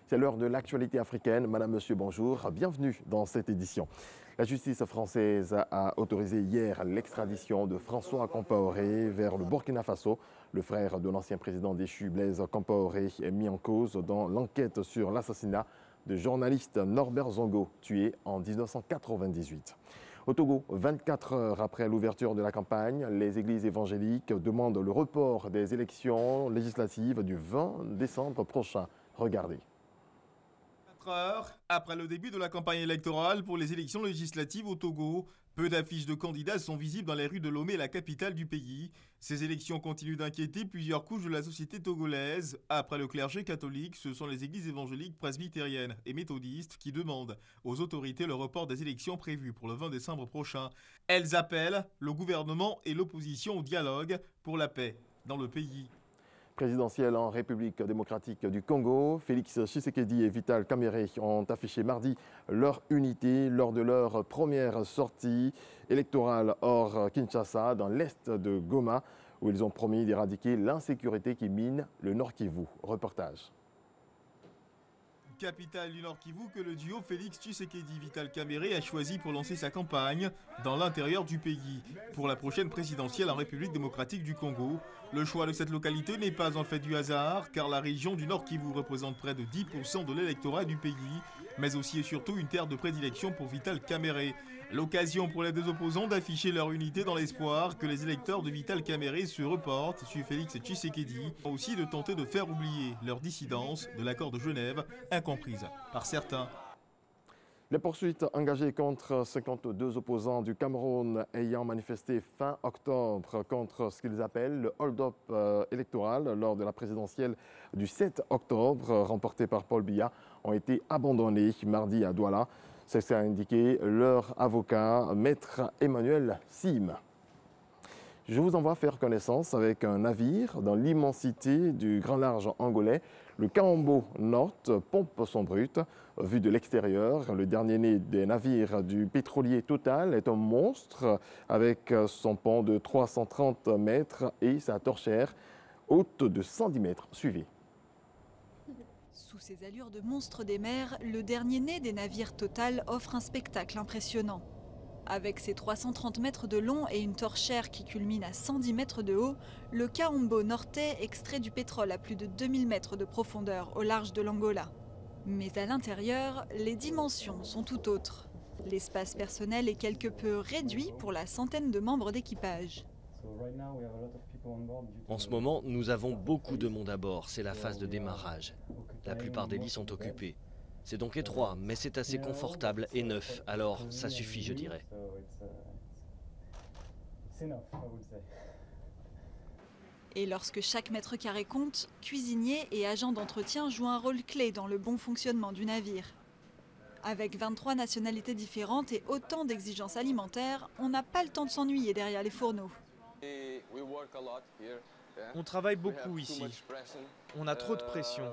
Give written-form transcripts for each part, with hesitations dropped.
C'est l'heure de l'actualité africaine. Madame, monsieur, bonjour. Bienvenue dans cette édition. La justice française a autorisé hier l'extradition de François Compaoré vers le Burkina Faso. Le frère de l'ancien président déchu Blaise Compaoré est mis en cause dans l'enquête sur l'assassinat de journaliste Norbert Zongo, tué en 1998. Au Togo, 24 heures après l'ouverture de la campagne, les églises évangéliques demandent le report des élections législatives du 20 décembre prochain. Regardez. 4 heures après le début de la campagne électorale pour les élections législatives au Togo, peu d'affiches de candidats sont visibles dans les rues de Lomé, la capitale du pays. Ces élections continuent d'inquiéter plusieurs couches de la société togolaise. Après le clergé catholique, ce sont les églises évangéliques presbytériennes et méthodistes qui demandent aux autorités le report des élections prévues pour le 20 décembre prochain. Elles appellent le gouvernement et l'opposition au dialogue pour la paix dans le pays. Présidentielle en République démocratique du Congo, Félix Tshisekedi et Vital Kamerhe ont affiché mardi leur unité lors de leur première sortie électorale hors Kinshasa, dans l'est de Goma, où ils ont promis d'éradiquer l'insécurité qui mine le Nord Kivu. Reportage. Capitale du Nord Kivu que le duo Félix Tshisekedi-Vital Kamerhe a choisi pour lancer sa campagne dans l'intérieur du pays. Pour la prochaine présidentielle en République démocratique du Congo, le choix de cette localité n'est pas en fait du hasard, car la région du Nord Kivu représente près de 10% de l'électorat du pays, mais aussi et surtout une terre de prédilection pour Vital Kamerhe. L'occasion pour les deux opposants d'afficher leur unité dans l'espoir que les électeurs de Vital Kamerhe se reportent sur Félix Tshisekedi, aussi de tenter de faire oublier leur dissidence de l'accord de Genève, incomprise par certains. Les poursuites engagées contre 52 opposants du Cameroun ayant manifesté fin octobre contre ce qu'ils appellent le hold-up électoral lors de la présidentielle du 7 octobre remportée par Paul Biya ont été abandonnées mardi à Douala. C'est ce qu'a indiqué leur avocat, maître Emmanuel Sim. Je vous envoie faire connaissance avec un navire dans l'immensité du grand large angolais. Le Kaombo North pompe son brut. Vu de l'extérieur, le dernier né des navires du pétrolier Total est un monstre avec son pont de 330 mètres et sa torchère haute de 110 mètres. Suivez. Sous ses allures de monstre des mers, le dernier né des navires Total offre un spectacle impressionnant. Avec ses 330 mètres de long et une torchère qui culmine à 110 mètres de haut, le Kaombo Norte extrait du pétrole à plus de 2000 mètres de profondeur au large de l'Angola. Mais à l'intérieur, les dimensions sont tout autres. L'espace personnel est quelque peu réduit pour la centaine de membres d'équipage. En ce moment, nous avons beaucoup de monde à bord, c'est la phase de démarrage. La plupart des lits sont occupés. C'est donc étroit, mais c'est assez confortable et neuf, alors ça suffit, je dirais. Et lorsque chaque mètre carré compte, cuisiniers et agents d'entretien jouent un rôle clé dans le bon fonctionnement du navire. Avec 23 nationalités différentes et autant d'exigences alimentaires, on n'a pas le temps de s'ennuyer derrière les fourneaux. On travaille beaucoup ici. On a trop de pression.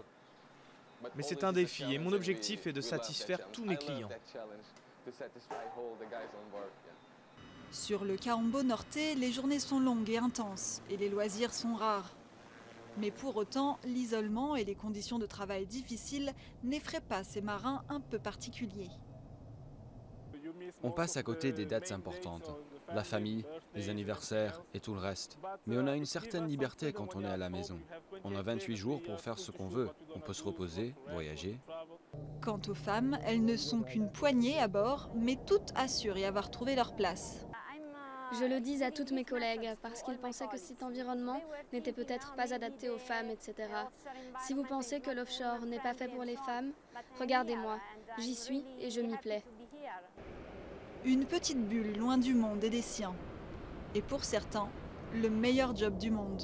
Mais c'est un défi et mon objectif est de satisfaire tous mes clients. Sur le Kaombo Norte, les journées sont longues et intenses et les loisirs sont rares. Mais pour autant, l'isolement et les conditions de travail difficiles n'effraient pas ces marins un peu particuliers. On passe à côté des dates importantes, la famille, les anniversaires et tout le reste. Mais on a une certaine liberté quand on est à la maison. On a 28 jours pour faire ce qu'on veut. On peut se reposer, voyager. Quant aux femmes, elles ne sont qu'une poignée à bord, mais toutes assurent y avoir trouvé leur place. Je le dis à toutes mes collègues, parce qu'ils pensaient que cet environnement n'était peut-être pas adapté aux femmes, etc. Si vous pensez que l'offshore n'est pas fait pour les femmes, regardez-moi, j'y suis et je m'y plais. Une petite bulle loin du monde et des siens. Et pour certains, le meilleur job du monde.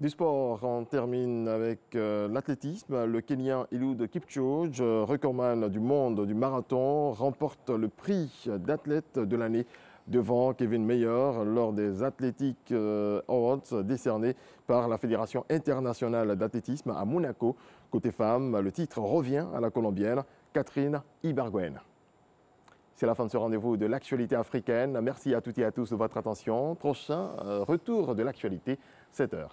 Du sport, on termine avec l'athlétisme. Le Kenyan Eliud Kipchoge, recordman du monde du marathon, remporte le prix d'athlète de l'année devant Kevin Mayer lors des Athletic Awards décernés par la Fédération internationale d'athlétisme à Monaco. Côté femmes, le titre revient à la Colombienne Catherine Ibargüen. C'est la fin de ce rendez-vous de l'actualité africaine. Merci à toutes et à tous de votre attention. Prochain retour de l'actualité, 7 h.